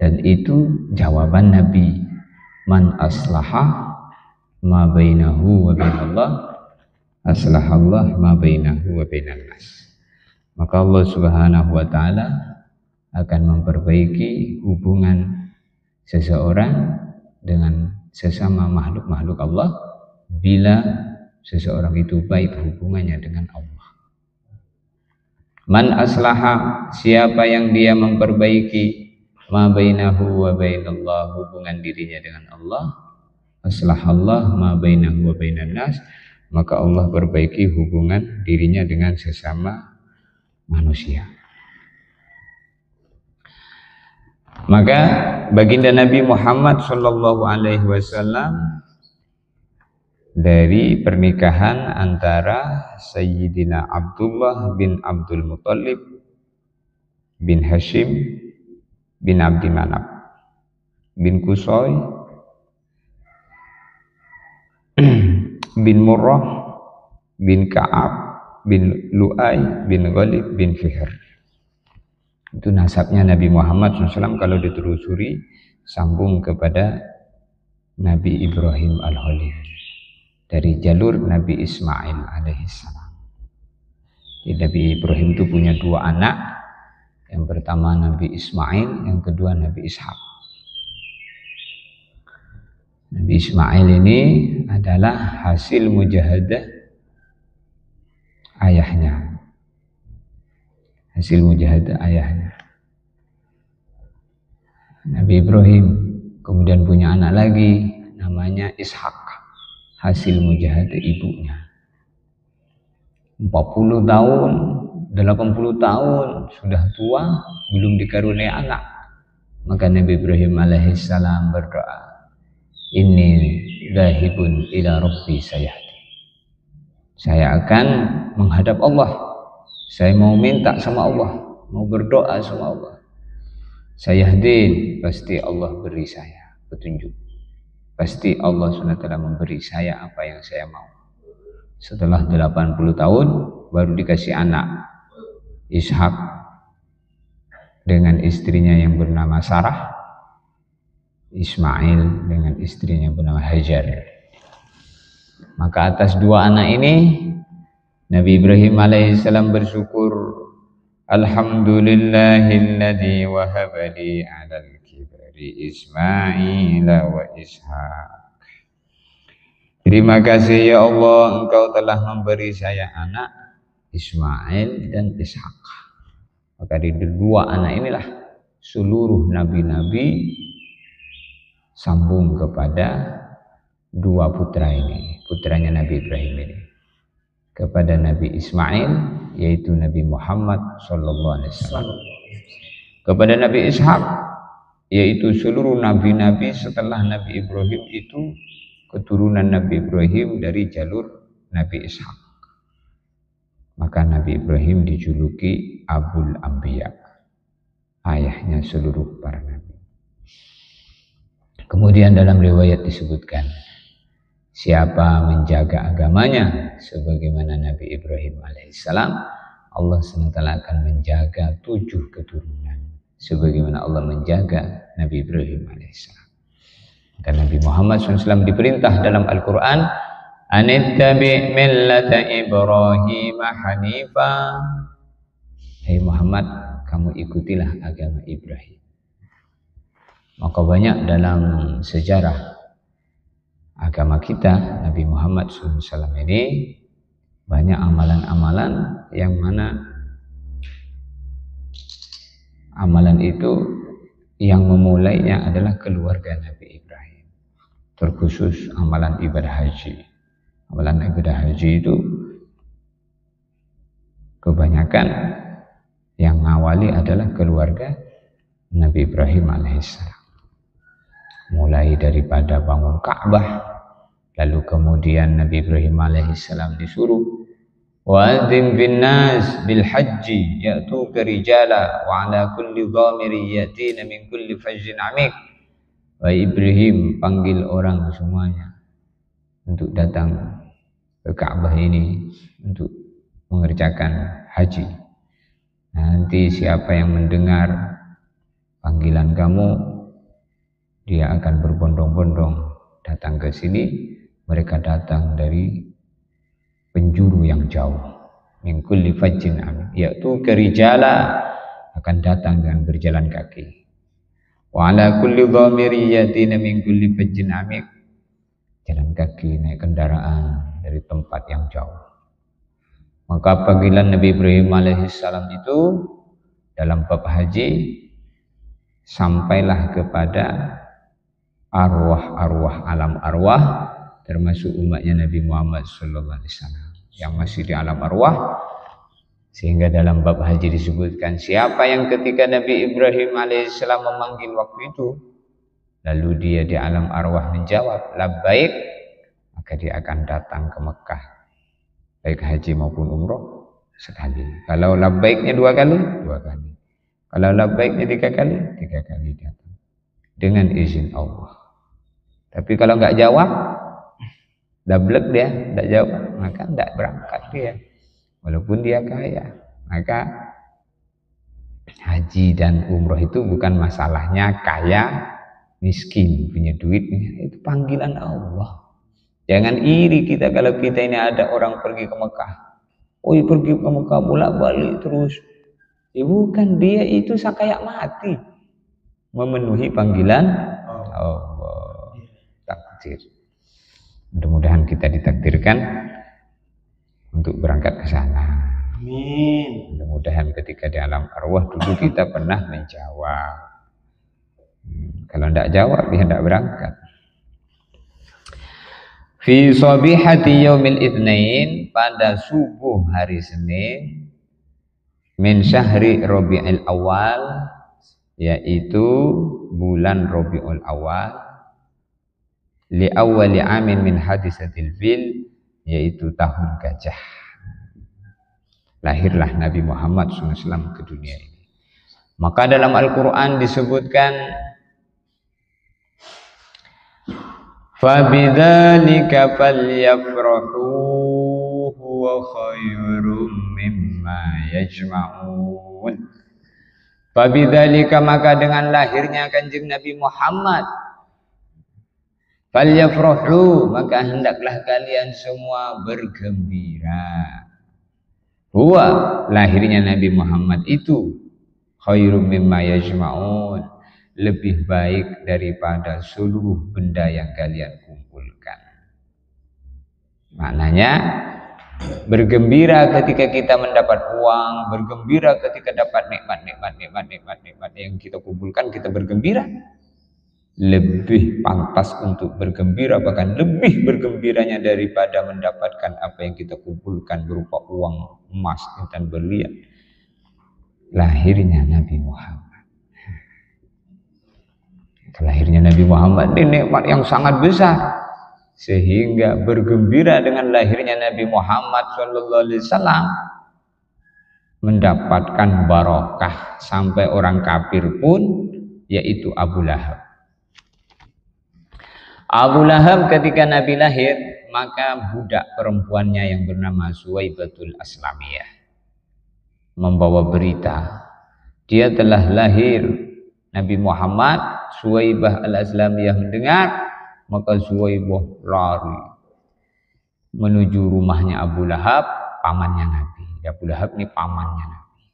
Dan itu jawaban Nabi, man aslaha ma bainahu wa bainallah aslahallah ma bainahu wa bainan nas. Maka Allah Subhanahu wa taala akan memperbaiki hubungan seseorang dengan sesama makhluk-makhluk Allah bila seseorang itu baik hubungannya dengan Allah. Man aslaha, siapa yang dia memperbaiki ma bainahu wa bainallah, hubungan dirinya dengan Allah, aslahallah ma bainahu wa bainan nas, maka Allah perbaiki hubungan dirinya dengan sesama manusia. Maka baginda Nabi Muhammad sallallahu alaihi wasallam dari pernikahan antara Sayyidina Abdullah bin Abdul Muttalib bin Hashim bin Abdi Manaf bin Qusay bin Murrah bin Ka'ab bin Lu'ay bin Ghalib bin Fihr. Itu nasabnya Nabi Muhammad SAW kalau ditelusuri sambung kepada Nabi Ibrahim Al-Khalil dari jalur Nabi Ismail alaihissalam. Nabi Ibrahim itu punya dua anak, yang pertama Nabi Ismail, yang kedua Nabi Ishak. Nabi Ismail ini adalah hasil mujahadah ayahnya. Hasil mujahadah ayahnya. Nabi Ibrahim kemudian punya anak lagi namanya Ishak, hasil mujahadah ibunya. 40 tahun, 80 tahun sudah tua, belum dikaruniai anak. Maka Nabi Ibrahim alaihissalam berdoa, inni dhahibun ila rabbi sayahdi. Saya akan menghadap Allah. Saya mau minta sama Allah, mau berdoa sama Allah. Sayahdi, pasti Allah beri saya petunjuk. Pasti Allah SWT memberi saya apa yang saya mau. Setelah 80 tahun baru dikasih anak Ishak dengan istrinya yang bernama Sarah, Ismail dengan istrinya yang bernama Hajar. Maka atas dua anak ini Nabi Ibrahim alaihissalam bersyukur, alhamdulillahilladzi wahabali 'alal kibari Ismail wa Ishaq. Terima kasih ya Allah, Engkau telah memberi saya anak Ismail dan Ishak. Maka dari dua anak inilah seluruh nabi-nabi sambung kepada dua putra ini, putranya Nabi Ibrahim ini, kepada Nabi Ismail yaitu Nabi Muhammad sallallahu alaihi wasallam, kepada Nabi Ishak yaitu seluruh nabi-nabi setelah Nabi Ibrahim itu keturunan Nabi Ibrahim dari jalur Nabi Ishak. Maka Nabi Ibrahim dijuluki Abul Anbiya, ayahnya seluruh para nabi. Kemudian dalam riwayat disebutkan, siapa menjaga agamanya sebagaimana Nabi Ibrahim alaihissalam, Allah SWT akan menjaga 7 keturunan sebagaimana Allah menjaga Nabi Ibrahim alaihissalam. Dan Nabi Muhammad SAW diperintah dalam Al-Quran, anittabi millata Ibrahim hanifa. Hai Muhammad, kamu ikutilah agama Ibrahim. Maka banyak dalam sejarah agama kita, Nabi Muhammad SAW ini banyak amalan-amalan yang mana amalan itu yang memulainya adalah keluarga Nabi Ibrahim. Terkhusus amalan ibadah haji. Amalan ibadah haji itu kebanyakan yang ngawali adalah keluarga Nabi Ibrahim alaihissalam. Mulai daripada bangun Ka'bah, lalu kemudian Nabi Ibrahim alaihissalam disuruh wa'adzim bin nas bil haji ya'tuka rijala wa ala kulli dhamiri yatina min kulli fajjin amik. Wahai Ibrahim, panggil orang semuanya untuk datang ke Ka'bah ini untuk mengerjakan haji. Nanti siapa yang mendengar panggilan kamu dia akan berbondong-bondong datang ke sini. Mereka datang dari penjuru yang jauh, min kulli fajjin amik, yaitu kerijala, akan datang dengan berjalan kaki. Wa ala kulli dhamiri yatina min kulli fajjin amik, jalan kaki, naik kendaraan dari tempat yang jauh. Maka panggilan Nabi Ibrahim alaihissalam itu dalam bab haji sampailah kepada arwah-arwah alam arwah, termasuk umatnya Nabi Muhammad SAW yang masih di alam arwah. Sehingga dalam bab haji disebutkan, siapa yang ketika Nabi Ibrahim alaihissalam memanggil waktu itu, lalu dia di alam arwah menjawab labbaik, maka dia akan datang ke Mekah, baik haji maupun umroh sekali. Kalau labbaiknya 2 kali, 2 kali. Kalau labbaiknya 3 kali, 3 kali datang dengan izin Allah. Tapi kalau nggak jawab, dablek dia, tidak jawab, maka tidak berangkat dia, walaupun dia kaya. Maka haji dan umroh itu bukan masalahnya kaya miskin punya duitnya, itu panggilan Allah. Jangan iri kita kalau kita ini ada orang pergi ke Mekah, pergi ke Mekah bolak-balik terus. Bukan, dia itu kayak mati memenuhi panggilan Allah. Takdir. Mudah-mudahan kita ditakdirkan untuk berangkat ke sana. Amin. Mudah-mudahan ketika di alam arwah dulu kita pernah menjawab. Kalau tidak jawab, dia tidak berangkat. Fi sabihati yaumil itsnain, pada subuh hari Senin, min syahri Rabiul Awal, yaitu bulan Rabiul Awal, li awwali amin min hadisatil fil, yaitu tahun gajah. Lahirlah Nabi Muhammad SAW ke dunia ini. Maka dalam Al-Quran disebutkan, fabidzalika falyafrahu huwa khairum mimma yajma'un. Fabidzalika, maka dengan lahirnya Kanjeng Nabi Muhammad, falyafrahu, maka hendaklah kalian semua bergembira. Huwa, lahirnya Nabi Muhammad itu, khairum mimma yajma'un, lebih baik daripada seluruh benda yang kalian kumpulkan. Maknanya bergembira ketika kita mendapat uang, bergembira ketika dapat nikmat yang kita kumpulkan, kita bergembira. Lebih pantas untuk bergembira, bahkan lebih bergembiranya daripada mendapatkan apa yang kita kumpulkan berupa uang, emas, intan berlian, lahirnya Nabi Muhammad. Lahirnya Nabi Muhammad ini nikmat yang sangat besar, sehingga bergembira dengan lahirnya Nabi Muhammad SAW mendapatkan barokah sampai orang kafir pun, yaitu Abu Lahab. Abu Lahab ketika Nabi lahir, maka budak perempuannya yang bernama Suwaibatul Aslamiyah membawa berita dia telah lahir Nabi Muhammad. Suwaibah al-Aslamiyah mendengar, maka Suwaibah lari menuju rumahnya Abu Lahab, pamannya Nabi. Abu Lahab ini pamannya Nabi,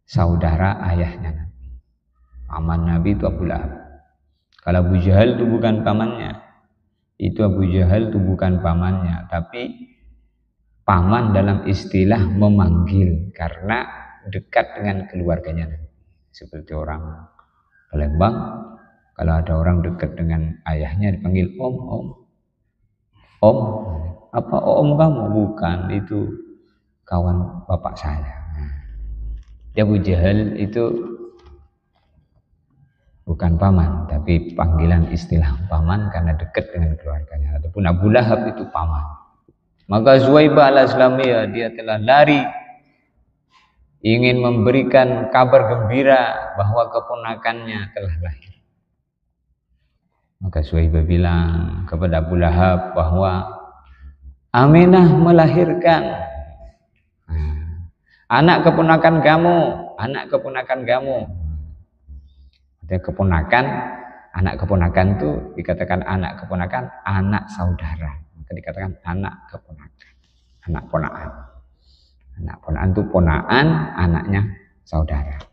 saudara ayahnya Nabi. Paman Nabi itu Abu Lahab. Kalau Abu Jahal itu bukan pamannya, itu Abu Jahal itu bukan pamannya, tapi paman dalam istilah memanggil karena dekat dengan keluarganya Nabi. Seperti orang Palembang, kalau ada orang dekat dengan ayahnya dipanggil om. Om, apa om kamu? Bukan, itu kawan bapak saya. Abu Jahal itu bukan paman, tapi panggilan istilah paman karena dekat dengan keluarganya. Ataupun Abu Lahab itu paman. Maka Suwaibah al-Aslamiyah, dia telah lari ingin memberikan kabar gembira bahwa keponakannya telah lahir. Maka Suwaibah bilang kepada Abu Lahab bahwa Aminah melahirkan anak keponakan kamu. Ada keponakan Anak keponakan itu dikatakan anak keponakan, anak saudara. Maka dikatakan anak keponakan, anak ponaan. Anak ponaan itu ponaan, anaknya saudara.